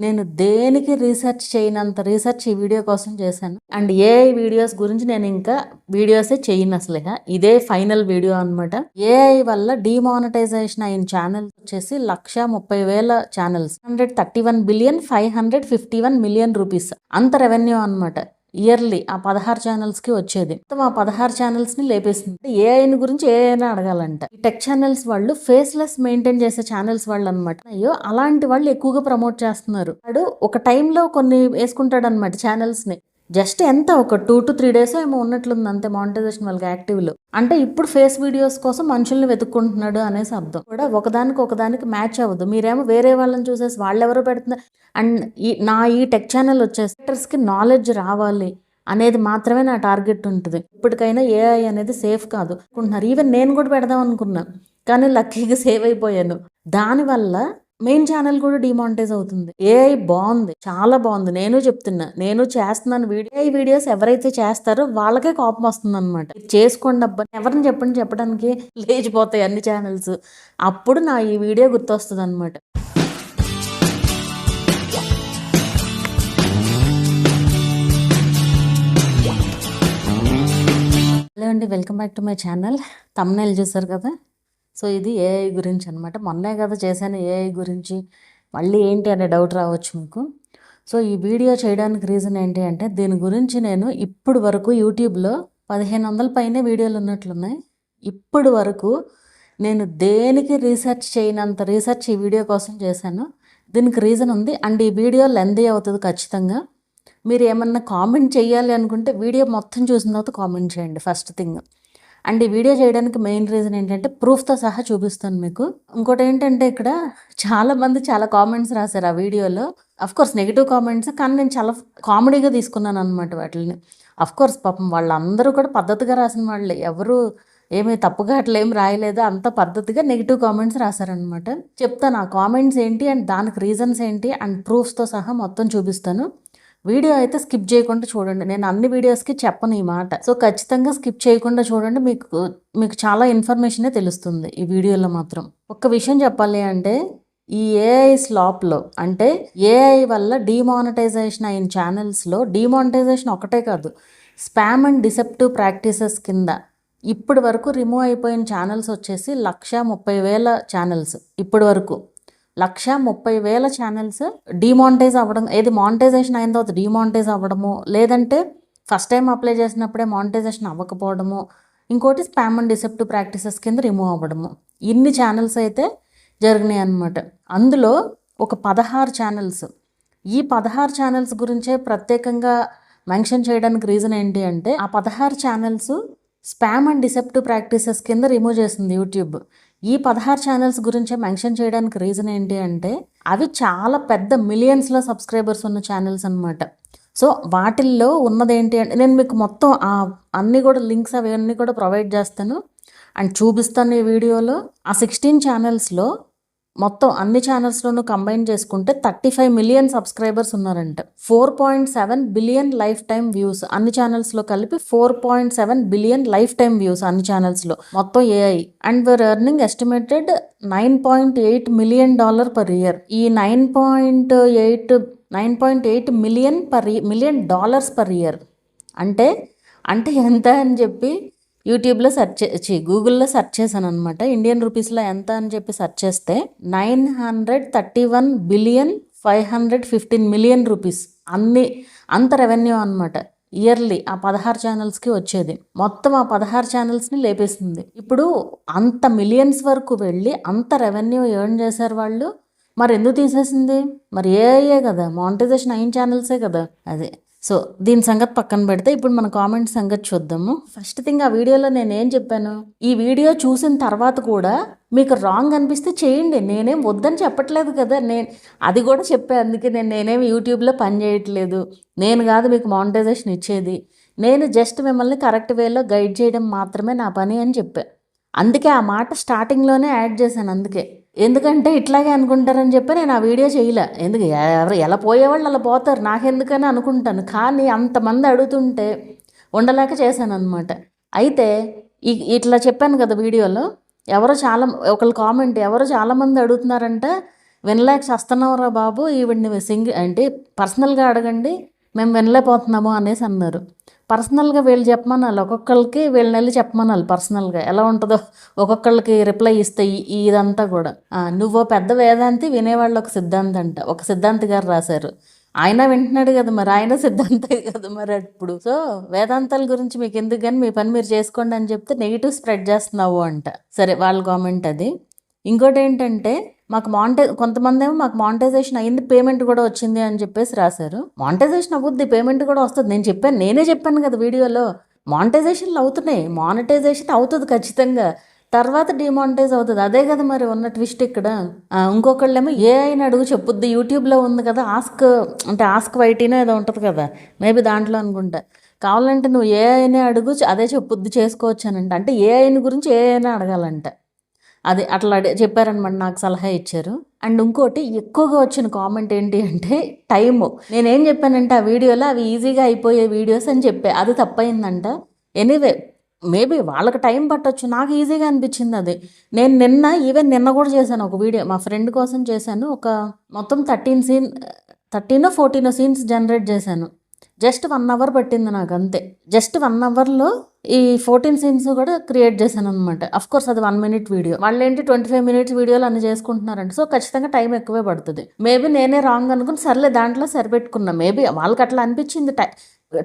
నేను దేనికి research చేయనంత research ఈ వీడియో కోసం చేశాను. అండ్ ఏఐ వీడియోస్ గురించి నేను ఇంకా వీడియోసే చేయను అసలు. ఇదే ఫైనల్ వీడియో అనమాట. ఏఐ వల్ల డిమానిటైజేషన్ అయిన ఛానల్స్ వచ్చేసి 1,30,000 ఛానల్స్, 131 బిలియన్ 551 మిలియన్ రూపీస్ అంత రెవెన్యూ అనమాట. ఇయర్లీ ఆ 16 ఛానల్స్కి వచ్చేది. మొత్తం ఆ 16 ఛానల్స్ని లేపేస్తుంది. ఏఐని గురించి ఏఐనా అడగాలంట. ఈ టెక్ ఛానల్స్ వాళ్ళు ఫేస్లెస్ మెయింటైన్ చేసే ఛానల్స్ వాళ్ళు అనమాట. అయ్యో అలాంటి వాళ్ళు ఎక్కువగా ప్రమోట్ చేస్తున్నారు. వాడు ఒక టైంలో కొన్ని వేసుకుంటాడు అనమాట ఛానల్స్ని. జస్ట్ ఎంత ఒక 2 to 3 days ఏమో ఉన్నట్లుంది అంతే మానిటైజేషన్ వాళ్ళకి యాక్టివ్లో. అంటే ఇప్పుడు ఫేస్ వీడియోస్ కోసం మనుషుల్ని వెతుక్కుంటున్నాడు అనేసి అర్థం. కూడా ఒకదానికి మ్యాచ్ అవ్వదు. మీరేమో వేరే వాళ్ళని చూసేసి వాళ్ళెవరో పెడుతున్నారు. అండ్ ఈ టెక్ ఛానల్ వచ్చేసి క్రియేటర్స్కి నాలెడ్జ్ రావాలి అనేది మాత్రమే నా టార్గెట్ ఉంటుంది. ఇప్పటికైనా ఏఐ అనేది సేఫ్ కాదు అనుకుంటున్నారు. ఈవెన్ నేను కూడా పెడదాం అనుకున్నా, కానీ లక్కీగా సేవ్ అయిపోయాను. దానివల్ల మెయిన్ ఛానల్ కూడా డిమానిటైజ్ అవుతుంది. ఏఐ బాగుంది, చాలా బాగుంది. నేను చెప్తున్నా, నేను చేస్తున్నాను వీడియోస్ ఎవరైతే చేస్తారో వాళ్ళకే కోపం వస్తుంది అనమాట. చేసుకోండి అబ్బా, ఎవరిని చెప్పడానికి లేచిపోతాయి అన్ని ఛానల్స్. అప్పుడు నా ఈ వీడియో గుర్తొస్తుంది అనమాట. హలో అండి, welcome back to my channel. Thumbnail చూసారు కదా. సో ఇది ఏఐ గురించి అనమాట. మొన్నే కదా చేశాను ఏఐ గురించి, మళ్ళీ ఏంటి అనే డౌట్ రావచ్చు మీకు. సో ఈ వీడియో చేయడానికి రీజన్ ఏంటి అంటే, దీని గురించి నేను ఇప్పుడు వరకు యూట్యూబ్లో 1,500 పైనే వీడియోలు ఉన్నట్లున్నాయి. ఇప్పుడు వరకు నేను దేనికి రీసెర్చ్ చేయనంత రీసెర్చ్ ఈ వీడియో కోసం చేశాను. దీనికి రీజన్ ఉంది. అండ్ ఈ వీడియో లెంతీ అవుతుంది ఖచ్చితంగా. మీరు ఏమన్నా కామెంట్ చేయాలి అనుకుంటే వీడియో మొత్తం చూసిన తర్వాత కామెంట్ చేయండి ఫస్ట్ థింగ్. అండ్ ఈ వీడియో చేయడానికి మెయిన్ రీజన్ ఏంటంటే ప్రూఫ్తో సహా చూపిస్తాను మీకు. ఇంకోటి ఏంటంటే, ఇక్కడ చాలామంది చాలా కామెంట్స్ రాశారు ఆ వీడియోలో. అఫ్కోర్స్ నెగిటివ్ కామెంట్స్, కానీ నేను చాలా కామెడీగా తీసుకున్నాను అనమాట వాటిని. అఫ్కోర్స్ పాపం వాళ్ళందరూ కూడా పద్ధతిగా రాసిన వాళ్ళే, ఎవరు ఏమీ తప్పుగా అట్లా ఏం రాయలేదు. అంత పద్ధతిగా నెగిటివ్ కామెంట్స్ రాశారనమాట. చెప్తాను ఆ కామెంట్స్ ఏంటి అండ్ దానికి రీజన్స్ ఏంటి అండ్ ప్రూఫ్స్తో సహా మొత్తం చూపిస్తాను. వీడియో అయితే స్కిప్ చేయకుండా చూడండి. నేను అన్ని వీడియోస్కి చెప్పను ఈ మాట. సో ఖచ్చితంగా స్కిప్ చేయకుండా చూడండి. మీకు చాలా ఇన్ఫర్మేషనే తెలుస్తుంది ఈ వీడియోలో మాత్రం. ఒక్క విషయం చెప్పాలి అంటే, ఈ ఏఐ స్లాప్లో అంటే ఏఐ వల్ల డిమానిటైజేషన్ అయిన ఛానల్స్లో డిమానిటైజేషన్ ఒకటే కాదు, స్పామ్ అండ్ డిసెప్టివ్ ప్రాక్టీసెస్ కింద ఇప్పటి వరకు రిమూవ్ అయిపోయిన ఛానల్స్ వచ్చేసి 1,30,000 ఛానల్స్. ఇప్పటి వరకు 1,30,000 ఛానల్స్ డిమానిటైజ్ అవ్వడం, ఏది మానిటైజేషన్ అయిన తర్వాత డిమానిటైజ్ అవ్వడము, లేదంటే ఫస్ట్ టైం అప్లై చేసినప్పుడే మానిటైజేషన్ అవ్వకపోవడము, ఇంకోటి స్పామ్ అండ్ డిసెప్టివ్ ప్రాక్టీసెస్ కింద రిమూవ్ అవ్వడము. ఇన్ని ఛానల్స్ అయితే జరిగినాయి అన్నమాట. అందులో ఒక 16 ఛానల్స్. ఈ 16 ఛానల్స్ గురించే ప్రత్యేకంగా మెన్షన్ చేయడానికి రీజన్ ఏంటి అంటే, ఆ 16 channels spam and deceptive practices కింద రిమూవ్ చేసింది యూట్యూబ్. ఈ 16 ఛానల్స్ గురించే మెన్షన్ చేయడానికి రీజన్ ఏంటి అంటే, అవి చాలా పెద్ద మిలియన్స్లో సబ్స్క్రైబర్స్ ఉన్న ఛానల్స్ అనమాట. సో వాటిల్లో ఉన్నదేంటి అంటే, నేను మీకు మొత్తం అన్నీ కూడా లింక్స్ అవన్నీ కూడా ప్రొవైడ్ చేస్తాను అండ్ చూపిస్తాను ఈ వీడియోలో. ఆ 16 ఛానల్స్లో మొత్తం అన్ని ఛానల్స్లోనూ కంబైన్ చేసుకుంటే 35 మిలియన్ సబ్స్క్రైబర్స్ ఉన్నారంట. 4.7 బిలియన్ లైఫ్ టైం వ్యూస్ అన్ని ఛానల్స్లో కలిపి. 4.7 బిలియన్ లైఫ్ టైం వ్యూస్ అన్ని ఛానల్స్లో మొత్తం AI. And we are earning estimated $9.8 million per year. ఈ 9.8 మిలియన్ డాలర్స్ పర్ ఇయర్ అంటే ఎంత అని చెప్పి యూట్యూబ్లో గూగుల్లో సెర్చ్ చేశాను అనమాట. ఇండియన్ రూపీస్లో ఎంత అని చెప్పి సెర్చ్ చేస్తే 931 బిలియన్ 515 మిలియన్ రూపీస్ అంత రెవెన్యూ అనమాట. ఇయర్లీ ఆ 16 ఛానల్స్కి వచ్చేది. మొత్తం ఆ 16 ఛానల్స్ని లేపేసింది. ఇప్పుడు అంత మిలియన్స్ వరకు వెళ్ళి అంత రెవెన్యూ ఎర్న్ చేశారు వాళ్ళు. మరి ఎందుకు తీసేసింది? మరి ఏఐయే కదా, మానిటైజేషన్ అయిన ఛానల్సే కదా అది. సో దీని సంగతి పక్కన పెడితే ఇప్పుడు మన కామెంట్ సంగతి చూద్దాము. ఫస్ట్ థింగ్, ఆ వీడియోలో నేనేం చెప్పాను, ఈ వీడియో చూసిన తర్వాత కూడా మీకు రాంగ్ అనిపిస్తే చేయండి, నేనేం వద్దని చెప్పట్లేదు కదా. అది కూడా చెప్పాను. అందుకే నేనేమి యూట్యూబ్లో పని చేయట్లేదు, నేను కాదు మీకు మానిటైజేషన్ ఇచ్చేది, నేను జస్ట్ మిమ్మల్ని కరెక్ట్ వేలో గైడ్ చేయడం మాత్రమే నా పని అని చెప్పాను. అందుకే ఆ మాట స్టార్టింగ్లోనే యాడ్ చేశాను. ఎందుకంటే ఇట్లాగే అనుకుంటారని చెప్పి నేను ఆ వీడియో చేయలే. ఎవరు ఎలా పోయేవాళ్ళు అలా పోతారు, నాకెందుకని అనుకుంటాను. కానీ అంతమంది అడుగుతుంటే ఉండలేక చేశాను అనమాట. అయితే ఇట్లా చెప్పాను కదా వీడియోలో, ఒకళ్ళు కామెంట్, చాలామంది అడుగుతున్నారంట వినలేక చేస్తున్నావురా బాబు, ఈవిడ్ని అంటే పర్సనల్గా అడగండి, మేము వినలేకపోతున్నాము అనేసి అన్నారు. పర్సనల్గా వీళ్ళు చెప్పమనాలి, ఒక్కొక్కరికి వీళ్ళని వెళ్ళి చెప్పమనాలి పర్సనల్గా ఎలా ఉంటుందో, ఒక్కొక్కళ్ళకి రిప్లై ఇస్తే ఇదంతా కూడా. నువ్వు పెద్ద వేదాంతి, వినేవాళ్ళు ఒక సిద్ధాంతి అంట, ఒక సిద్ధాంతి గారు రాశారు. ఆయన వింటున్నాడు కదా మరి, ఆయన సిద్ధాంతే కదా మరి అప్పుడు. సో వేదాంతాల గురించి మీకు ఎందుకు, కానీ మీ పని మీరు చేసుకోండి అని చెప్తే నెగిటివ్ స్ప్రెడ్ చేస్తున్నావు అంట. సరే, వాళ్ళ కామెంట్ అది. ఇంకోటి ఏంటంటే, మాకు కొంతమంది ఏమో మాకు మానిటైజేషన్ అయ్యింది, పేమెంట్ కూడా వచ్చింది అని చెప్పేసి రాశారు. మానిటైజేషన్ అవ్వద్ది, పేమెంట్ కూడా వస్తుంది. నేనే చెప్పాను కదా వీడియోలో, మానిటైజేషన్లు అవుతున్నాయి, మానిటైజేషన్ అవుతుంది ఖచ్చితంగా, తర్వాత డిమానిటైజ్ అవుతుంది. అదే కదా మరి ఉన్న ట్విస్ట్ ఇక్కడ. ఇంకొకళ్ళేమో ఏఐని అడుగు చెప్పుద్ది, యూట్యూబ్లో ఉంది కదా ఆస్క్ వైటీనో ఏదో ఉంటుంది కదా, మేబీ దాంట్లో అనుకుంటా. కావాలంటే నువ్వు ఏఐనే అడుగు, అదే చెప్పుద్ది, చేసుకోవచ్చానంట. అంటే ఏఐని గురించి ఏఐనే అడగాలంట. అది అట్లా చెప్పారనమాట, నాకు సలహా ఇచ్చారు. అండ్ ఇంకోటి ఎక్కువగా వచ్చిన కామెంట్ ఏంటి అంటే టైము. నేనేం చెప్పానంటే ఆ వీడియోలో అవి ఈజీగా అయిపోయే వీడియోస్ అని చెప్పా, అది తప్పయిందంట. ఎనీవే, మేబీ వాళ్ళకి టైం పట్టొచ్చు, నాకు ఈజీగా అనిపించింది అది. నేను నిన్న కూడా చేశాను ఒక వీడియో, మా ఫ్రెండ్ కోసం చేశాను. ఒక మొత్తం 13 సీన్స్ జనరేట్ చేశాను. జస్ట్ 1 అవర్ పట్టింది నాకు, అంతే. జస్ట్ 1 అవర్లో ఈ 14 సీన్స్ కూడా క్రియేట్ చేశాను అనమాట. అఫ్కోర్స్ అది 1 మినిట్ వీడియో, వాళ్ళు ఏంటి 25 మినిట్స్ వీడియోలు అన్ని చేసుకుంటున్నారంట. సో ఖచ్చితంగా టైం ఎక్కువే పడుతుంది. మేబీ నేనే రాంగ్ అనుకుని సర్లే దాంట్లో సరిపెట్టుకున్నా. మేబీ వాళ్ళకి అట్లా అనిపించింది,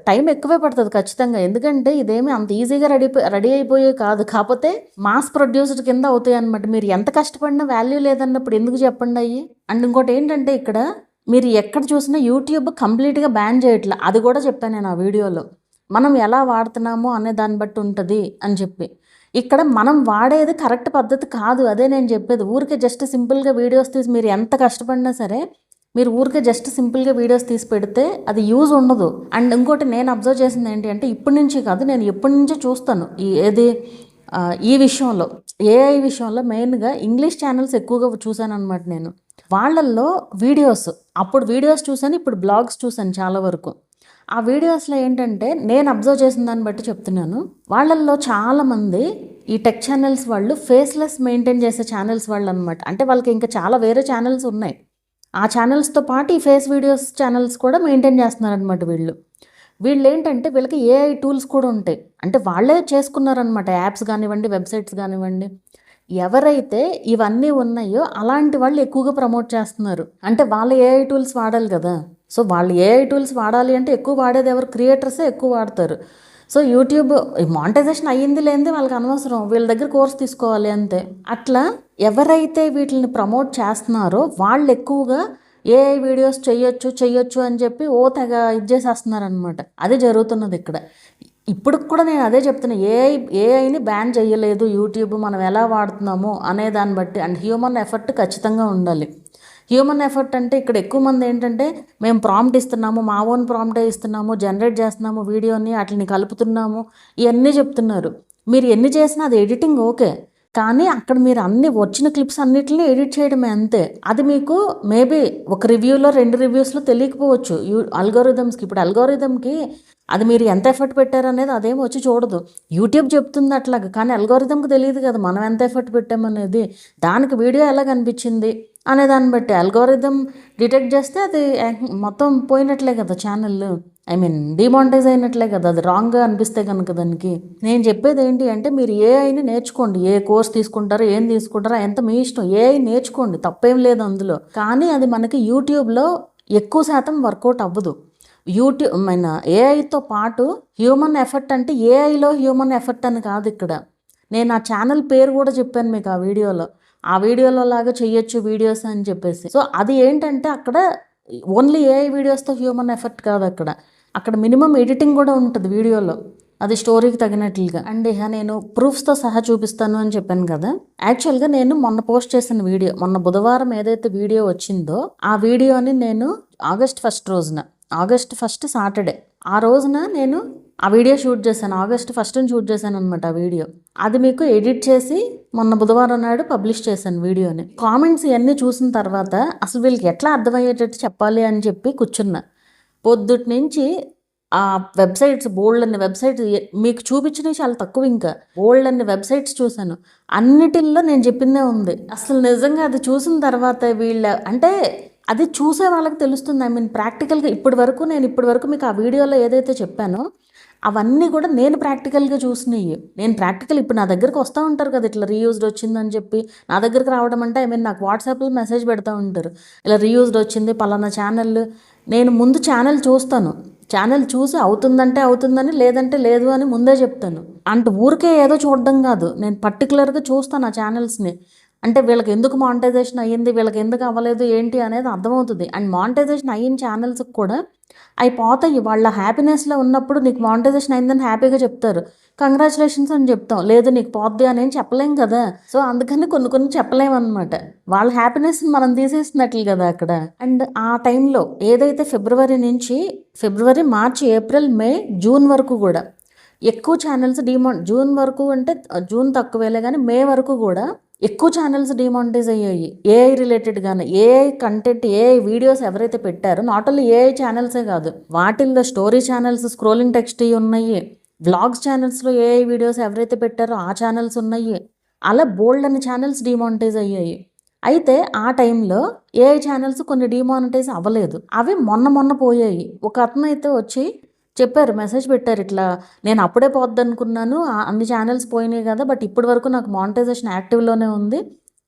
టైం ఎక్కువే పడుతుంది ఖచ్చితంగా. ఎందుకంటే ఇదేమి అంత ఈజీగా రెడీ అయిపోయే కాదు, కాకపోతే మాస్ ప్రొడ్యూస్డ్ కింద అవుతాయి అనమాట. మీరు ఎంత కష్టపడినా వాల్యూ లేదన్నప్పుడు ఎందుకు చెప్పండి అయ్యి. అండ్ ఇంకోటి ఏంటంటే, ఇక్కడ మీరు ఎక్కడ చూసినా యూట్యూబ్ కంప్లీట్గా బ్యాన్ చేయట్లే, అది కూడా చెప్పాను నేను ఆ వీడియోలో. మనం ఎలా వాడుతున్నామో అనే దాన్ని బట్టి ఉంటుంది అని చెప్పి. ఇక్కడ మనం వాడేది కరెక్ట్ పద్ధతి కాదు, అదే నేను చెప్పేది. ఊరికే జస్ట్ సింపుల్గా వీడియోస్ తీసి, మీరు ఎంత కష్టపడినా సరే మీరు ఊరికే జస్ట్ సింపుల్గా వీడియోస్ తీసి పెడితే అది యూజ్ ఉండదు. అండ్ ఇంకోటి నేను అబ్జర్వ్ చేసింది ఏంటి అంటే, ఇప్పటి నుంచి కాదు, నేను ఎప్పటి నుంచో చూస్తాను ఈ విషయంలో, ఏఐ విషయంలో మెయిన్గా ఇంగ్లీష్ ఛానల్స్ ఎక్కువగా చూశాను అనమాట నేను. వాళ్ళల్లో వీడియోస్, అప్పుడు వీడియోస్ చూశాను, ఇప్పుడు బ్లాగ్స్ చూశాను చాలా వరకు. ఆ వీడియోస్లో ఏంటంటే, నేను అబ్జర్వ్ చేసిన దాన్ని బట్టి చెప్తున్నాను, వాళ్ళల్లో చాలామంది ఈ టెక్ ఛానల్స్ వాళ్ళు ఫేస్లెస్ మెయింటైన్ చేసే ఛానల్స్ వాళ్ళు అనమాట. అంటే వాళ్ళకి ఇంకా చాలా వేరే ఛానల్స్ ఉన్నాయి, ఆ ఛానల్స్తో పాటు ఈ ఫేస్ వీడియోస్ ఛానల్స్ కూడా మెయింటైన్ చేస్తున్నారనమాట వీళ్ళు ఏంటంటే, వీళ్ళకి ఏఐ టూల్స్ కూడా ఉంటాయి. అంటే వాళ్ళే చేసుకున్నారనమాట, యాప్స్ కానివ్వండి, వెబ్సైట్స్ కానివ్వండి. ఎవరైతే ఇవన్నీ ఉన్నాయో అలాంటి వాళ్ళు ఎక్కువగా ప్రమోట్ చేస్తున్నారు. అంటే వాళ్ళు ఏఐ టూల్స్ వాడాలి కదా. సో వాళ్ళు ఏఐ టూల్స్ వాడాలి అంటే ఎక్కువ వాడేది ఎవరు, క్రియేటర్సే ఎక్కువ వాడతారు. సో యూట్యూబ్ మానిటైజేషన్ అయ్యింది లేనిది వాళ్ళకి అనవసరం, వీళ్ళ దగ్గర కోర్స్ తీసుకోవాలి అంతే. అట్లా ఎవరైతే వీటిని ప్రమోట్ చేస్తున్నారో వాళ్ళు ఎక్కువగా ఏఐ వీడియోస్ చెయ్యొచ్చు అని చెప్పి తెగ ఇది చేసేస్తున్నారనమాట. అది జరుగుతున్నది ఇక్కడ. ఇప్పుడు కూడా నేను అదే చెప్తున్నా, ఏఐని బ్యాన్ చేయలేదు యూట్యూబ్, మనం ఎలా వాడుతున్నామో అనే దాన్ని బట్టి. అండ్ హ్యూమన్ ఎఫర్ట్ ఖచ్చితంగా ఉండాలి. హ్యూమన్ ఎఫర్ట్ అంటే ఇక్కడ ఎక్కువ మంది ఏంటంటే, మేము ప్రాంప్ట్ ఇస్తున్నాము, మా ఓన్ ప్రాంప్టే ఇస్తున్నాము, జనరేట్ చేస్తున్నాము వీడియోని, వాటిని కలుపుతున్నాము, ఇవన్నీ చెప్తున్నారు. మీరు ఎన్ని చేసినా అది ఎడిటింగ్ ఓకే, కానీ అక్కడ మీరు అన్ని వచ్చిన క్లిప్స్ అన్నిటిని ఎడిట్ చేయడమే అంతే. అది మీకు మేబీ ఒక రివ్యూలో 2 రివ్యూస్లో తెలియకపోవచ్చు అల్గోరిథమ్స్కి. ఇప్పుడు అల్గోరిథమ్కి అది మీరు ఎంత ఎఫర్ట్ పెట్టారనేది అదేమో వచ్చి చూడదు, యూట్యూబ్ చెప్తుంది అట్లాగా. కానీ అల్గోరిథమ్కి తెలియదు కదా మనం ఎంత ఎఫర్ట్ పెట్టామనేది. దానికి వీడియో ఎలా కనిపించింది అనే దాన్ని బట్టి అల్గోరిథం డిటెక్ట్ చేస్తే అది మొత్తం పోయినట్లే కదా, ఛానల్ డిమానిటైజ్ అయినట్లే కదా, అది రాంగ్గా అనిపిస్తే కనుక దానికి. నేను చెప్పేది ఏంటి అంటే, మీరు ఏఐని నేర్చుకోండి, ఏ కోర్స్ తీసుకుంటారో ఏం తీసుకుంటారో ఎంత మీ ఇష్టం, ఏఐ నేర్చుకోండి, తప్పేం లేదు అందులో. కానీ అది మనకి యూట్యూబ్లో ఎక్కువ శాతం వర్కౌట్ అవ్వదు. ఏఐతో పాటు హ్యూమన్ ఎఫర్ట్ అంటే ఏఐలో హ్యూమన్ ఎఫర్ట్ అని కాదు ఇక్కడ. నేను ఆ ఛానల్ పేరు కూడా చెప్పాను మీకు ఆ వీడియోలో లాగా చెయ్యొచ్చు వీడియోస్ అని చెప్పేసి. సో అది ఏంటంటే, అక్కడ ఓన్లీ ఏఐ వీడియోస్తో హ్యూమన్ ఎఫర్ట్ కాదు, అక్కడ మినిమం ఎడిటింగ్ కూడా ఉంటుంది వీడియోలో, అది స్టోరీకి తగినట్లుగా. అండ్ నేను ప్రూఫ్స్తో సహా చూపిస్తాను అని చెప్పాను కదా. యాక్చువల్గా నేను మొన్న పోస్ట్ చేసిన వీడియో, మొన్న బుధవారం ఏదైతే వీడియో వచ్చిందో ఆ వీడియోని నేను ఆగస్ట్ 1 సాటర్డే ఆ రోజున నేను ఆ వీడియో షూట్ చేశాను. ఆగస్ట్ 1 షూట్ చేశాను అనమాట ఆ వీడియో. అది మీకు ఎడిట్ చేసి మొన్న బుధవారం నాడు పబ్లిష్ చేశాను వీడియోని. కామెంట్స్ ఇవన్నీ చూసిన తర్వాత అసలు వీళ్ళకి ఎట్లా అర్థమయ్యేటట్టు చెప్పాలి అని చెప్పి కూర్చున్నా. పొద్దుటి నుంచి ఆ వెబ్సైట్స్ బోల్డ్ అన్ని వెబ్సైట్స్ మీకు చూపించినవి చాలా తక్కువ, ఇంకా బోల్డ్ అన్ని వెబ్సైట్స్ చూశాను. అన్నిటిల్లో నేను చెప్పిందే ఉంది. అసలు నిజంగా అది చూసిన తర్వాత వీళ్ళ అంటే అది చూసే వాళ్ళకి తెలుస్తుంది. ఐ మీన్ ప్రాక్టికల్గా ఇప్పటి వరకు మీకు ఆ వీడియోలో ఏదైతే చెప్పానో అవన్నీ కూడా నేను ప్రాక్టికల్గా చూసినవి. నేను ప్రాక్టికల్ ఇప్పుడు నా దగ్గరికి వస్తూ ఉంటారు కదా, ఇట్లా రీయూజ్డ్ వచ్చిందని చెప్పి నా దగ్గరికి రావడం అంటే ఐ మీన్ నాకు వాట్సాప్లో మెసేజ్ పెడతా ఉంటారు, ఇలా రీయూజ్డ్ వచ్చింది పలానా ఛానల్. నేను ముందు ఛానల్ చూస్తాను, ఛానల్ చూసి అవుతుందంటే అవుతుందని, లేదంటే లేదు అని ముందే చెప్తాను. అంటే ఊరికే ఏదో చూడడం కాదు, నేను పర్టికులర్గా చూస్తాను ఆ ఛానల్స్ని. అంటే వీళ్ళకి ఎందుకు మానిటైజేషన్ అయ్యింది, వీళ్ళకి ఎందుకు అవ్వలేదు ఏంటి అనేది అర్థమవుతుంది. అండ్ మానిటైజేషన్ అయిన ఛానల్స్కి కూడా అవి పోతాయి. వాళ్ళ హ్యాపీనెస్లో ఉన్నప్పుడు నీకు మానిటైజేషన్ అయిందని హ్యాపీగా చెప్తారు, కంగ్రాచులేషన్స్ అని చెప్తాం. లేదు నీకు పోద్ది అని చెప్పలేం కదా. సో అందుకని కొన్ని చెప్పలేము అనమాట. వాళ్ళ హ్యాపీనెస్ని మనం తీసేసినట్లు కదా అక్కడ. అండ్ ఆ టైంలో ఏదైతే ఫిబ్రవరి, మార్చి, ఏప్రిల్, మే, జూన్ వరకు కూడా ఎక్కువ ఛానల్స్ జూన్ వరకు అంటే జూన్ తక్కువేలే కానీ మే వరకు కూడా ఎక్కువ ఛానల్స్ డిమానిటైజ్ అయ్యాయి. ఏఐ రిలేటెడ్గానే ఏఐ కంటెంట్, ఏఐ వీడియోస్ ఎవరైతే పెట్టారో నాట్ ఓన్లీ ఏఐ ఛానల్సే కాదు, వాటిల్లో స్టోరీ ఛానల్స్, స్క్రోలింగ్ టెక్స్ట్ ఉన్నాయి, వ్లాగ్స్ ఛానల్స్లో ఏఐ వీడియోస్ ఎవరైతే పెట్టారో ఆ ఛానల్స్ ఉన్నాయి. అలా బోల్డ్ అని ఛానల్స్ డిమానిటైజ్ అయ్యాయి. అయితే ఆ టైంలో ఏఐ ఛానల్స్ కొన్ని డిమానిటైజ్ అవ్వలేదు, అవి మొన్న పోయాయి. ఒక అతను అయితే వచ్చి చెప్పారు, మెసేజ్ పెట్టారు, ఇట్లా నేను అప్పుడే పోద్ది అనుకున్నాను, అన్ని ఛానల్స్ పోయినాయి కదా, బట్ ఇప్పటి వరకు నాకు మానిటైజేషన్ యాక్టివ్లోనే ఉంది,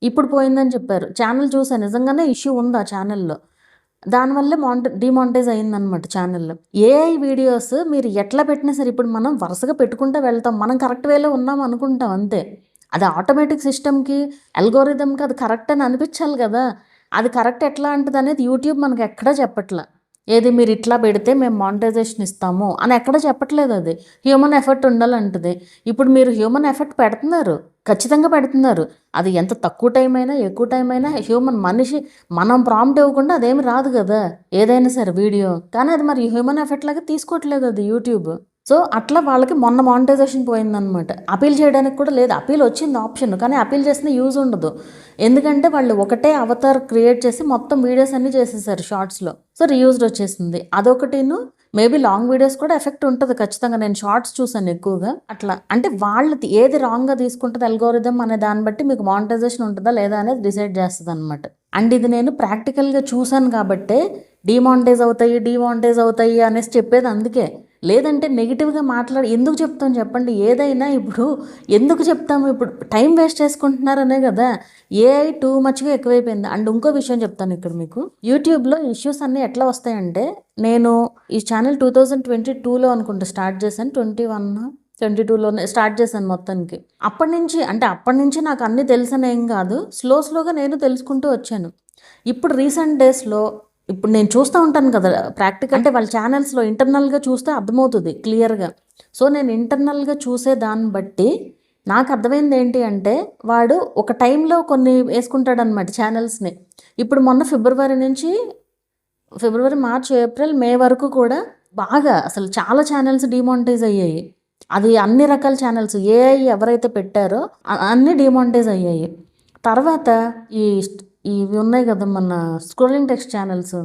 ఇప్పుడు పోయిందని చెప్పారు. ఛానల్ చూసాను, నిజంగానే ఇష్యూ ఉంది ఆ ఛానల్లో, దానివల్లే డిమానిటైజ్ అయిందనమాట ఛానల్లో. ఏఐ వీడియోస్ మీరు ఎట్లా పెట్టినా సరే ఇప్పుడు మనం వరుసగా పెట్టుకుంటూ వెళ్తాం, మనం కరెక్ట్ వేలో ఉన్నాం అనుకుంటాం అంతే. అది ఆటోమేటిక్ సిస్టమ్కి, అల్గోరిథంకి అది కరెక్ట్ అని అనిపించాలి కదా. అది కరెక్ట్ ఎట్లా అంటుంది అనేది యూట్యూబ్ మనకు ఎక్కడా చెప్పట్లా. ఏది మీరు ఇట్లా పెడితే మేము మానిటైజేషన్ ఇస్తాము అని ఎక్కడ చెప్పట్లేదు. అది హ్యూమన్ ఎఫర్ట్ ఉండాలంటుంది. ఇప్పుడు మీరు హ్యూమన్ ఎఫర్ట్ పెడుతున్నారు, ఖచ్చితంగా పెడుతున్నారు. అది ఎంత తక్కువ టైం అయినా ఎక్కువ టైం అయినా మనిషి మనం ప్రాంప్ట్ ఇవ్వకుండా అదేమి రాదు కదా ఏదైనా సరే వీడియో. కానీ అది మరి హ్యూమన్ ఎఫర్ట్ లాగా తీసుకోవట్లేదు అది యూట్యూబ్. సో అట్లా వాళ్ళకి మొన్న మానిటైజేషన్ పోయిందనమాట. అపీల్ చేయడానికి కూడా లేదు, అపీల్ వచ్చింది ఆప్షన్, కానీ అపీల్ చేసిన యూజ్ ఉండదు. ఎందుకంటే వాళ్ళు ఒకటే అవతార్ క్రియేట్ చేసి మొత్తం వీడియోస్ అన్నీ చేసేసారు షార్ట్స్లో. సో రీయూజ్డ్ వచ్చేసింది అదొకటిను. మేబీ లాంగ్ వీడియోస్ కూడా ఎఫెక్ట్ ఉంటుంది ఖచ్చితంగా, నేను షార్ట్స్ చూసాను ఎక్కువగా. అట్లా అంటే వాళ్ళు ఏది రాంగ్గా తీసుకుంటుంది అల్గోరిథం అనే దాన్ని బట్టి మీకు మానిటైజేషన్ ఉంటుందా లేదా అనేది డిసైడ్ చేస్తుంది అనమాట. అండ్ ఇది నేను ప్రాక్టికల్గా చూసాను కాబట్టే డిమానిటైజ్ అవుతాయి అనేసి చెప్పేది అందుకే. లేదంటే నెగిటివ్గా ఎందుకు చెప్తాం చెప్పండి. ఏదైనా ఇప్పుడు ఎందుకు చెప్తాము, ఇప్పుడు టైం వేస్ట్ చేసుకుంటున్నారనే కదా. ఏఐ టూ మచ్గా ఎక్కువైపోయింది. అండ్ ఇంకో విషయం చెప్తాను ఇక్కడ మీకు, యూట్యూబ్లో ఇష్యూస్ అన్నీ ఎట్లా వస్తాయంటే, నేను ఈ ఛానల్ 2022లో అనుకుంటా స్టార్ట్ చేశాను, 22లోనే స్టార్ట్ చేశాను మొత్తానికి. అప్పటి నుంచి నాకు అన్నీ తెలుసని ఏం కాదు, స్లోగా నేను తెలుసుకుంటూ వచ్చాను. ఇప్పుడు రీసెంట్ డేస్లో ఇప్పుడు నేను చూస్తూ ఉంటాను కదా ప్రాక్టికల్, అంటే వాళ్ళ ఛానల్స్లో ఇంటర్నల్గా చూస్తే అర్థమవుతుంది క్లియర్గా. సో నేను ఇంటర్నల్గా చూసే దాన్ని బట్టి నాకు అర్థమైంది ఏంటి అంటే, వాడు ఒక టైంలో కొన్ని వేసుకుంటాడనమాట ఛానల్స్ని. ఇప్పుడు మొన్న ఫిబ్రవరి, మార్చ్, ఏప్రిల్, మే వరకు కూడా బాగా అసలు చాలా ఛానల్స్ డిమానిటైజ్ అయ్యాయి. అది అన్ని రకాల ఛానల్స్ ఏఐ ఎవరైతే పెట్టారో అన్నీ డిమానిటైజ్ అయ్యాయి. తర్వాత ఇవి ఉన్నాయి కదా మన స్క్రోలింగ్ టెక్స్ట్ ఛానల్స్,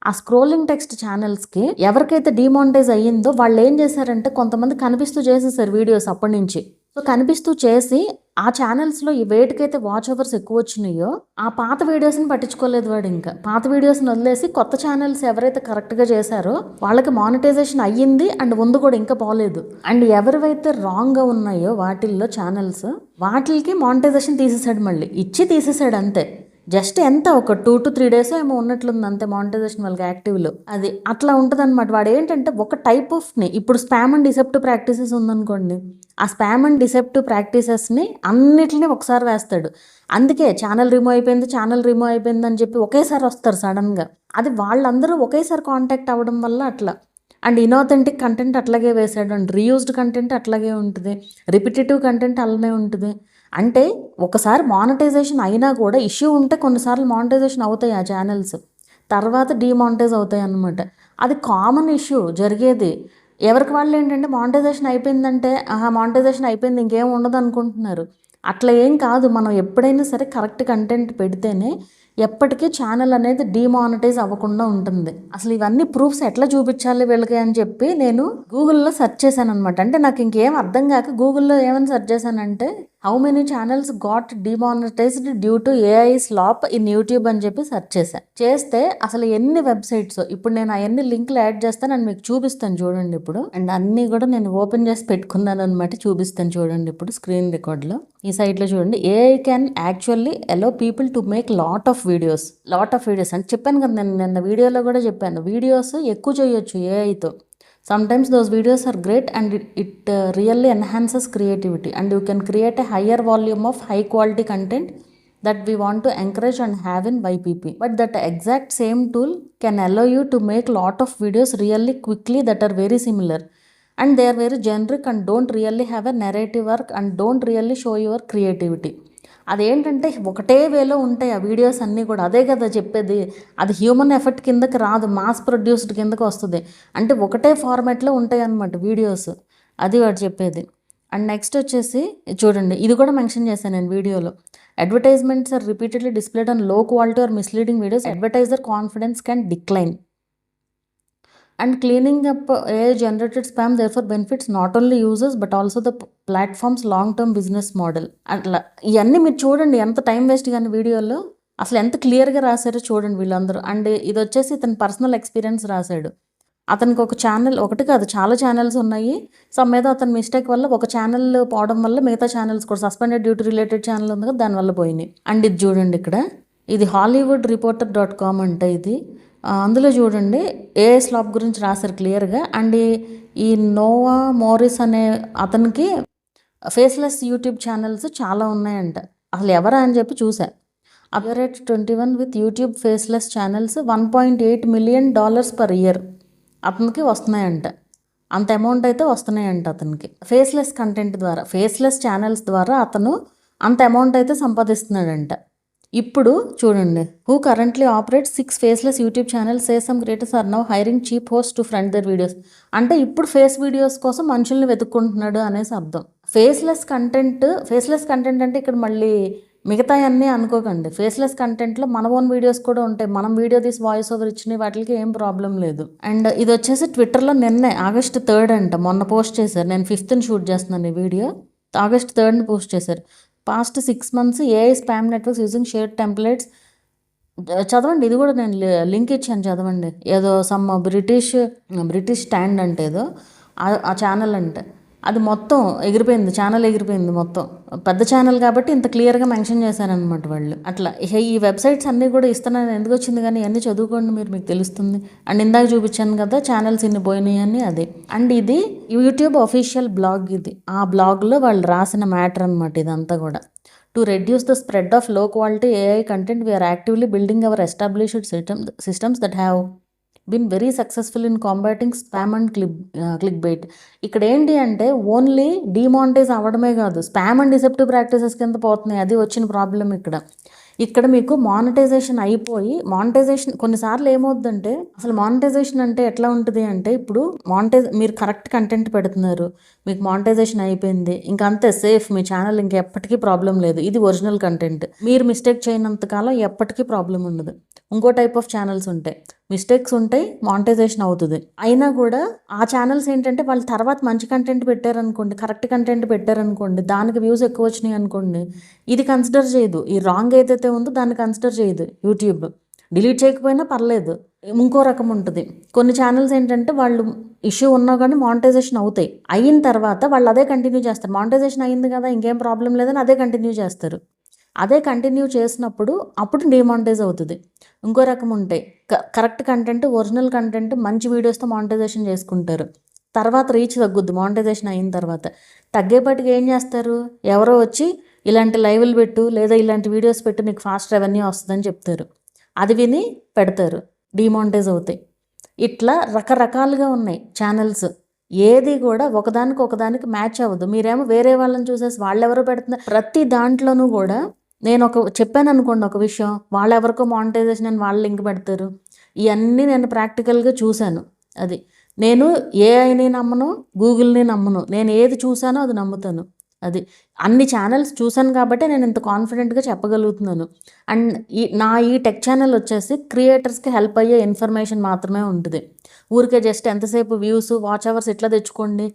ఆ స్క్రోలింగ్ టెక్స్ట్ ఛానల్స్కి ఎవరికైతే డిమానిటైజ్ అయ్యిందో వాళ్ళు ఏం చేశారంటే, కొంతమంది కనిపిస్తూ చేసేసారు వీడియోస్ అప్పటి నుంచి. సో కనిపిస్తూ చేసి ఆ ఛానల్స్లో ఈ వేటికైతే వాచ్ అవర్స్ ఎక్కువ వచ్చినాయో ఆ పాత వీడియోస్ని పట్టించుకోలేదు వాడు. ఇంకా పాత వీడియోస్ని వదిలేసి కొత్త ఛానల్స్ ఎవరైతే కరెక్ట్గా చేశారో వాళ్ళకి మానిటైజేషన్ అయ్యింది అండ్ ఉంది కూడా, ఇంకా పోలేదు. అండ్ ఎవరివైతే రాంగ్గా ఉన్నాయో వాటిల్లో ఛానల్స్, వాటికి మానిటైజేషన్ తీసేసాడు, మళ్ళీ ఇచ్చి తీసేసాడు అంతే. జస్ట్ ఎంత ఒక 2 to 3 days ఏమో ఉన్నట్లుంది అంతే మానిటైజేషన్ వాళ్ళకి యాక్టివ్లో. అది అట్లా ఉంటుంది అనమాట. వాడు ఏంటంటే ఒక టైప్ ఆఫ్ని, ఇప్పుడు స్పామ్ అండ్ డిసెప్టివ్ ప్రాక్టీసెస్ ఉందనుకోండి, ఆ స్పామ్ అండ్ డిసెప్టివ్ ప్రాక్టీసెస్ని అన్నిటిని ఒకసారి వేస్తాడు. అందుకే ఛానల్ రిమూవ్ అయిపోయింది అని చెప్పి ఒకేసారి వస్తారు సడన్గా. అది వాళ్ళందరూ ఒకేసారి కాంటాక్ట్ అవ్వడం వల్ల అట్లా. అండ్ ఇన్ఆథెంటిక్ కంటెంట్ అట్లాగే వేసాడు, అండ్ రీయూజ్డ్ కంటెంట్ అట్లాగే ఉంటుంది, రిపిటేటివ్ కంటెంట్ అలానే ఉంటుంది. అంటే ఒకసారి మానిటైజేషన్ అయినా కూడా ఇష్యూ ఉంటే కొన్నిసార్లు మానిటైజేషన్ అవుతాయి ఆ ఛానల్స్, తర్వాత డిమానిటైజ్ అవుతాయి అన్నమాట. అది కామన్ ఇష్యూ జరిగేది. ఎవరికి వాళ్ళు ఏంటంటే మానిటైజేషన్ అయిపోయిందంటే మానిటైజేషన్ అయిపోయింది ఇంకేం ఉండదు అనుకుంటున్నారు. అట్లా ఏం కాదు. మనం ఎప్పుడైనా సరే కరెక్ట్ కంటెంట్ పెడితేనే ఎప్పటికీ ఛానల్ అనేది డిమానిటైజ్ అవ్వకుండా ఉంటుంది. అసలు ఇవన్నీ ప్రూఫ్స్ ఎట్లా చూపించాలి వీళ్ళకి అని చెప్పి నేను గూగుల్లో సెర్చ్ చేశాను అనమాట. అంటే నాకు ఇంకేం అర్థం కాక గూగుల్లో ఏమని సెర్చ్ చేశానంటే how many channels got demonetized due to AI slop in YouTube అని చెప్పి సెర్చ్ చేశాను. చేస్తే అసలు ఎన్ని వెబ్సైట్స్, ఇప్పుడు నేను అవన్నీ లింక్లు యాడ్ చేస్తాను, నేను మీకు చూపిస్తాను చూడండి ఇప్పుడు. అండ్ అన్నీ కూడా నేను ఓపెన్ చేసి పెట్టుకున్నాను అనమాట, చూపిస్తాను చూడండి ఇప్పుడు స్క్రీన్ రికార్డ్లో. ఈ సైట్లో చూడండి, AI can actually allow people to make lot of videos అంటే చెప్పాను కదా, నేను నిన్న వీడియోలో కూడా చెప్పాను, వీడియోస్ ఎక్కువ చేయొచ్చు ఏఐతో. Sometimes those videos are great and it really enhances creativity, and you can create a higher volume of high quality content that we want to encourage and have in YPP. But that exact same tool can allow you to make lot of videos really quickly that are very similar, and they are very generic and don't really have a narrative arc and don't really show your creativity. అదేంటంటే ఒకటే వేలో ఉంటాయి ఆ videos అన్నీ కూడా. అదే కదా చెప్పేది, అది హ్యూమన్ ఎఫర్ట్ కిందకి రాదు, మాస్ ప్రొడ్యూస్డ్ కిందకి వస్తుంది. అంటే ఒకటే ఫార్మాట్లో ఉంటాయి అన్నమాట వీడియోస్, అది వాడు చెప్పేది. అండ్ నెక్స్ట్ వచ్చేసి చూడండి, ఇది కూడా మెన్షన్ చేశాను నేను వీడియోలో. Advertisements are repeatedly displayed on low quality or misleading videos, advertiser confidence can decline. And cleaning up AI generated spam therefore benefits not only users but also the platform's long-term business model. అట్లా ఇవన్నీ మీరు చూడండి, ఎంత time waste కానీ వీడియోలో అసలు ఎంత క్లియర్గా రాశారో చూడండి వీళ్ళందరూ. అండ్ ఇది వచ్చేసి ఇతని పర్సనల్ ఎక్స్పీరియన్స్ రాశాడు. అతనికి ఒక ఛానల్, ఒకటి కాదు చాలా ఛానల్స్ ఉన్నాయి. సమ్ మీద అతని మిస్టేక్ వల్ల ఒక ఛానల్ పోవడం వల్ల మిగతా ఛానల్స్ కూడా suspended due to related channel ఉంది కదా, దానివల్ల పోయినాయి. అండ్ ఇది చూడండి ఇక్కడ, ఇది hollywoodreporter.com అంటే ఇది. అందులో చూడండి ఏఐ స్లాప్ గురించి రాశారు క్లియర్గా. అండ్ ఈ నోవా మోరిస్ అనే అతనికి ఫేస్లెస్ యూట్యూబ్ ఛానల్స్ చాలా ఉన్నాయంట. అసలు ఎవరా అని చెప్పి చూసా. Operate 21 with YouTube faceless channels $1.8 million per year అతనికి వస్తున్నాయంట. అంత అమౌంట్ అయితే వస్తున్నాయంట అతనికి ఫేస్లెస్ కంటెంట్ ద్వారా, ఫేస్లెస్ ఛానల్స్ ద్వారా అతను అంత అమౌంట్ అయితే సంపాదిస్తున్నాడంట. ఇప్పుడు చూడండి, who currently operate 6 faceless YouTube channels say some creators are now hiring cheap host to front their videos. అంటే ఇప్పుడు ఫేస్ వీడియోస్ కోసం మనుషుల్ని వెతుక్కుంటున్నాడు అనేసి అర్థం. ఫేస్లెస్ కంటెంట్ అంటే ఇక్కడ మళ్ళీ మిగతా అన్నీ అనుకోకండి. ఫేస్లెస్ కంటెంట్లో మన ఓన్ వీడియోస్ కూడా ఉంటాయి, మనం వీడియో తీసి వాయిస్ ఓవర్ ఇచ్చినవి, వాటికి ఏం ప్రాబ్లం లేదు. అండ్ ఇది వచ్చేసి ట్విట్టర్లో నిన్నే August 3rd అంట మొన్న పోస్ట్ చేశారు. నేను 5th షూట్ చేస్తున్నాను ఈ వీడియో, August 3rd పోస్ట్ చేశారు. Past 6 months AI spam networks using shared templates. చదవండి, ఇది కూడా నేను లింక్ ఇచ్చాను, చదవండి. ఏదో సమ్ బ్రిటిష్ స్టాండ్ అంటే ఏదో ఆ ఛానల్ అంటే అది మొత్తం ఎగిరిపోయింది, ఛానల్ ఎగిరిపోయింది మొత్తం. పెద్ద ఛానల్ కాబట్టి ఇంత క్లియర్గా మెన్షన్ చేశారనమాట వాళ్ళు. అట్లా ఈ వెబ్సైట్స్ అన్నీ కూడా ఇస్తున్నాను, ఎందుకు వచ్చింది కానీ అన్నీ చదువుకోండి మీకు తెలుస్తుంది. అండ్ ఇందాక చూపించాను కదా ఛానల్స్ ఇన్ని పోయినాయి అని, అదే. అండ్ ఇది యూట్యూబ్ అఫీషియల్ బ్లాగ్, ఇది ఆ బ్లాగ్లో వాళ్ళు రాసిన మ్యాటర్ అనమాట ఇదంతా కూడా. To reduce the spread of low quality AI content we're actively building our established systems that have been very successful in combating spam and clickbait. ఇక్కడ ఏంటి అంటే ఓన్లీ డిమానిటైజ్ అవ్వడమే కాదు, స్పామ్ అండ్ డిసెప్టివ్ ప్రాక్టీసెస్ కింద పోతున్నాయి. అది వచ్చిన problem ఇక్కడ మీకు మానిటైజేషన్ అయిపోయి, మానిటైజేషన్ కొన్నిసార్లు ఏమవుతుందంటే, అసలు మానిటైజేషన్ అంటే ఎట్లా ఉంటుంది అంటే, ఇప్పుడు మీరు కరెక్ట్ కంటెంట్ పెడుతున్నారు, మీకు మానిటైజేషన్ అయిపోయింది, ఇంకా అంతే సేఫ్, మీ ఛానల్ ఇంకా ఎప్పటికీ ప్రాబ్లం లేదు, ఇది ఒరిజినల్ కంటెంట్, మీరు మిస్టేక్ చేయనంత కాలం ఎప్పటికీ ప్రాబ్లం ఉండదు. ఇంకో టైప్ ఆఫ్ ఛానల్స్ ఉంటాయి, మిస్టేక్స్ ఉంటాయి, మానిటైజేషన్ అవుతుంది, అయినా కూడా ఆ ఛానల్స్ ఏంటంటే వాళ్ళు తర్వాత మంచి కంటెంట్ పెట్టారనుకోండి, కరెక్ట్ కంటెంట్ పెట్టారనుకోండి, దానికి వ్యూస్ ఎక్కువ వచ్చినాయి అనుకోండి, ఇది కన్సిడర్ చేయదు. ఈ రాంగ్ ఏదైతే ఉందో దాన్ని కన్సిడర్ చేయదు యూట్యూబ్. డిలీట్ చేయకపోయినా పర్లేదు. ఇంకో రకం ఉంటుంది, కొన్ని ఛానల్స్ ఏంటంటే వాళ్ళు ఇష్యూ ఉన్నా కానీ మానిటైజేషన్ అవుతాయి, అయిన తర్వాత వాళ్ళు అదే కంటిన్యూ చేస్తారు. మానిటైజేషన్ అయింది కదా ఇంకేం ప్రాబ్లం లేదని అదే కంటిన్యూ చేస్తారు. అదే కంటిన్యూ చేసినప్పుడు అప్పుడు డిమానిటైజ్ అవుతుంది. ఇంకో రకం ఉంటాయి, కరెక్ట్ కంటెంట్, ఒరిజినల్ కంటెంట్, మంచి వీడియోస్తో మానిటైజేషన్ చేసుకుంటారు. తర్వాత రీచ్ తగ్గుద్ది మానిటైజేషన్ అయిన తర్వాత. తగ్గేపటికి ఏం చేస్తారు, ఎవరో వచ్చి ఇలాంటి లైవ్లు పెట్టు లేదా ఇలాంటి వీడియోస్ పెట్టు, నీకు ఫాస్ట్ రెవెన్యూ వస్తుందని చెప్తారు. అది విని పెడతారు, డిమానిటైజ్ అవుతాయి. ఇట్లా రకరకాలుగా ఉన్నాయి ఛానల్స్, ఏది కూడా ఒకదానికి మ్యాచ్ అవ్వదు. మీరేమో వేరే వాళ్ళని చూసేసి వాళ్ళెవరో పెడుతున్నారు. ప్రతి దాంట్లోనూ కూడా నేను చెప్పాను అనుకోండి ఒక విషయం, వాళ్ళెవరికో మానిటైజేషన్ అని వాళ్ళు లింక్ పెడతారు. ఇవన్నీ నేను ప్రాక్టికల్గా చూశాను. అది నేను ఏఐని నమ్మను, గూగుల్ని నమ్మను, నేను ఏది చూసానో అది నమ్ముతాను. అది అన్ని ఛానల్స్ చూసాను కాబట్టి నేను ఇంత కాన్ఫిడెంట్గా చెప్పగలుగుతున్నాను. అండ్ ఈ టెక్ ఛానల్ వచ్చేసి క్రియేటర్స్కి హెల్ప్ అయ్యే ఇన్ఫర్మేషన్ మాత్రమే ఉంటుంది. ఊరికే జస్ట్ ఎంతసేపు వ్యూస్ వాచ్ అవర్స్ ఇట్లా తెచ్చుకోండి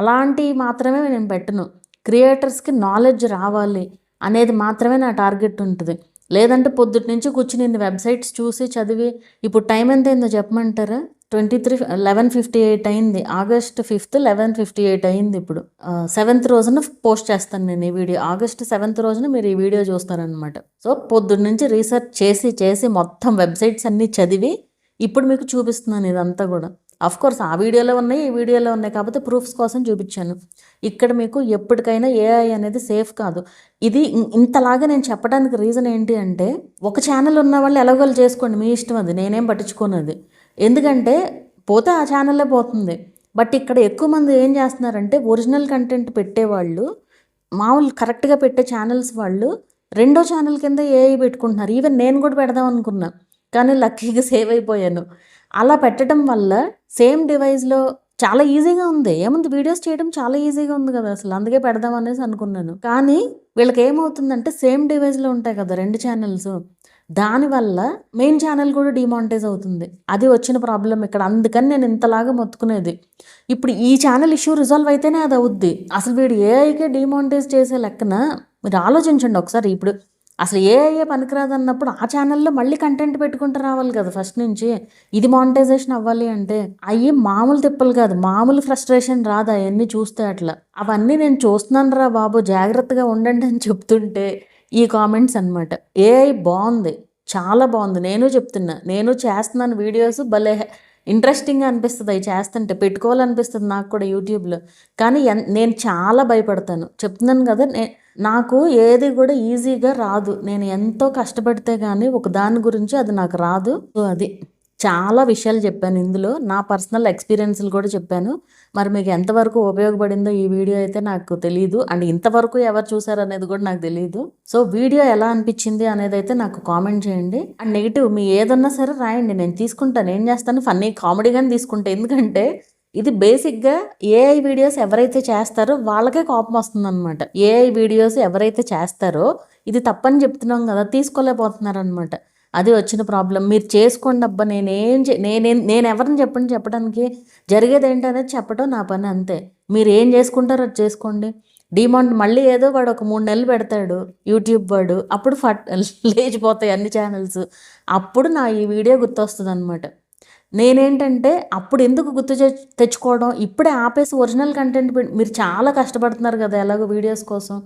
అలాంటివి మాత్రమే నేను పెట్టను. క్రియేటర్స్కి నాలెడ్జ్ రావాలి అనేది మాత్రమే నా టార్గెట్ ఉంటుంది. లేదంటే పొద్దుటి నుంచి కూర్చుని ఇన్ని వెబ్సైట్స్ చూసి చదివి ఇప్పుడు టైం ఎంత అయిందో చెప్పమంటారా? 11:58 అయింది. August 5th 11:58 అయింది. ఇప్పుడు 7th రోజున పోస్ట్ చేస్తాను నేను ఈ వీడియో. August 7th రోజున మీరు ఈ వీడియో చూస్తారనమాట. సో పొద్దున్న నుంచి రీసెర్చ్ చేసి మొత్తం వెబ్సైట్స్ అన్నీ చదివి ఇప్పుడు మీకు చూపిస్తున్నాను ఇదంతా కూడా. కోర్స్ ఆ వీడియోలో ఉన్నాయి, ఈ వీడియోలో ఉన్నాయి, కాకపోతే ప్రూఫ్స్ కోసం చూపించాను. ఇక్కడ మీకు ఎప్పటికైనా ఏఐ అనేది సేఫ్ కాదు. ఇది ఇంతలాగా నేను చెప్పడానికి రీజన్ ఏంటి అంటే, ఒక ఛానల్ ఉన్న వాళ్ళు ఎలాగోలు చేసుకోండి, మీ ఇష్టం, అది నేనేం పట్టించుకోనది. ఎందుకంటే పోతే ఆ ఛానల్లే పోతుంది. బట్ ఇక్కడ ఎక్కువ మంది ఏం చేస్తున్నారంటే, ఒరిజినల్ కంటెంట్ పెట్టేవాళ్ళు, మామూలు కరెక్ట్గా పెట్టే ఛానల్స్ వాళ్ళు రెండో ఛానల్ కింద ఏఐ పెట్టుకుంటున్నారు. ఈవెన్ నేను కూడా పెడదాం అనుకున్నా, కానీ లక్కీగా సేవ్ అయిపోయాను. అలా పెట్టడం వల్ల సేమ్ డివైస్లో చాలా ఈజీగా ఉంది. ఏముంది, వీడియోస్ చేయడం చాలా ఈజీగా ఉంది కదా అసలు, అందుకే పెడదాం అనేసి అనుకున్నాను. కానీ వీళ్ళకి ఏమవుతుందంటే, సేమ్ డివైస్లో ఉంటాయి కదా 2 ఛానల్స్, దానివల్ల మెయిన్ ఛానల్ కూడా డిమానిటైజ్ అవుతుంది. అది వచ్చిన ప్రాబ్లం ఇక్కడ. అందుకని నేను ఇంతలాగా మొత్తుకునేది. ఇప్పుడు ఈ ఛానల్ ఇష్యూ రిజాల్వ్ అయితేనే అది అవుద్ది. అసలు వీడు ఏఐకే డిమానిటైజ్ చేసే లెక్కన మీరు ఆలోచించండి ఒకసారి. ఇప్పుడు అసలు ఏఐఏ పనికిరాదు అన్నప్పుడు ఆ ఛానల్లో మళ్ళీ కంటెంట్ పెట్టుకుంటూ రావాలి కదా ఫస్ట్ నుంచి. ఇది మానిటైజేషన్ అవ్వాలి అంటే అవి మామూలు తిప్పలు కాదు, మామూలు ఫ్రస్ట్రేషన్ రాదు అవన్నీ చూస్తే. అట్లా అవన్నీ నేను చూస్తున్నాను రా బాబు, జాగ్రత్తగా ఉండండి అని చెప్తుంటే ఈ కామెంట్స్ అనమాట. ఏఐ బాగుంది, చాలా బాగుంది, నేను చెప్తున్నా, నేను చేస్తున్నాను వీడియోస్, భలే ఇంట్రెస్టింగ్గా అనిపిస్తుంది అవి చేస్తుంటే, పెట్టుకోవాలనిపిస్తుంది నాకు కూడా యూట్యూబ్లో. కానీ నేను చాలా భయపడతాను, చెప్తున్నాను కదా. నాకు ఏది కూడా ఈజీగా రాదు, నేను ఎంతో కష్టపడితే కానీ ఒక దాని గురించి అది నాకు రాదు. సో అది చాలా విషయాలు చెప్పాను ఇందులో, నా పర్సనల్ ఎక్స్పీరియన్స్లు కూడా చెప్పాను. మరి మీకు ఎంతవరకు ఉపయోగపడిందో ఈ వీడియో అయితే నాకు తెలియదు, అండ్ ఇంతవరకు ఎవరు చూసారు అనేది కూడా నాకు తెలియదు. సో వీడియో ఎలా అనిపించింది అనేది అయితే నాకు కామెంట్ చేయండి. అండ్ నెగిటివ్ మీ ఏదన్నా సరే రాయండి, నేను తీసుకుంటాను. ఏం చేస్తాను, ఫన్నీ కామెడీగానే తీసుకుంటాను. ఎందుకంటే ఇది బేసిక్గా ఏఐ వీడియోస్ ఎవరైతే చేస్తారో వాళ్ళకే కోపం వస్తుందన్నమాట. ఏఐ వీడియోస్ ఎవరైతే చేస్తారో ఇది తప్పని చెప్తున్నాం కదా, తీసుకోలేకపోతున్నారు అనమాట. అది వచ్చిన ప్రాబ్లం. మీరు చేసుకోండి అబ్బా, నేను ఎవరిని చెప్పడానికి, జరిగేది ఏంటనేది చెప్పడం నా పని, అంతే. మీరు ఏం చేసుకుంటారో అది చేసుకోండి. మళ్ళీ ఏదో వాడు ఒక 3 నెలలు పెడతాడు యూట్యూబ్ వాడు, అప్పుడు లేచిపోతాయి అన్ని ఛానల్స్. అప్పుడు నా ఈ వీడియో గుర్తొస్తుంది అనమాట. నేనేంటంటే అప్పుడు ఎందుకు గుర్తు తెచ్చుకోవడం, ఇప్పుడే ఆపేసి ఒరిజినల్ కంటెంట్ మీరు చాలా కష్టపడుతున్నారు కదా ఎలాగో వీడియోస్ కోసం,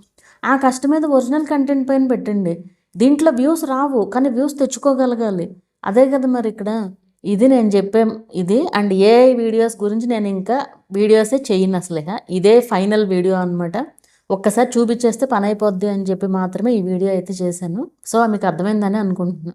ఆ కష్టం మీద ఒరిజినల్ కంటెంట్ పైన పెట్టండి. దీంట్లో వ్యూస్ రావు, కానీ వ్యూస్ తెచ్చుకోగలగాలి. అదే కదా మరి ఇక్కడ. ఇది నేను చెప్పే ఇది. అండ్ ఏఐ వీడియోస్ గురించి నేను ఇంకా వీడియోసే చేయను అసలు. ఇదే ఫైనల్ వీడియో అనమాట. ఒక్కసారి చూపించేస్తే పని అయిపోద్ది అని చెప్పి మాత్రమే ఈ వీడియో అయితే చేశాను. సో మీకు అర్థమైందని అనుకుంటున్నాను.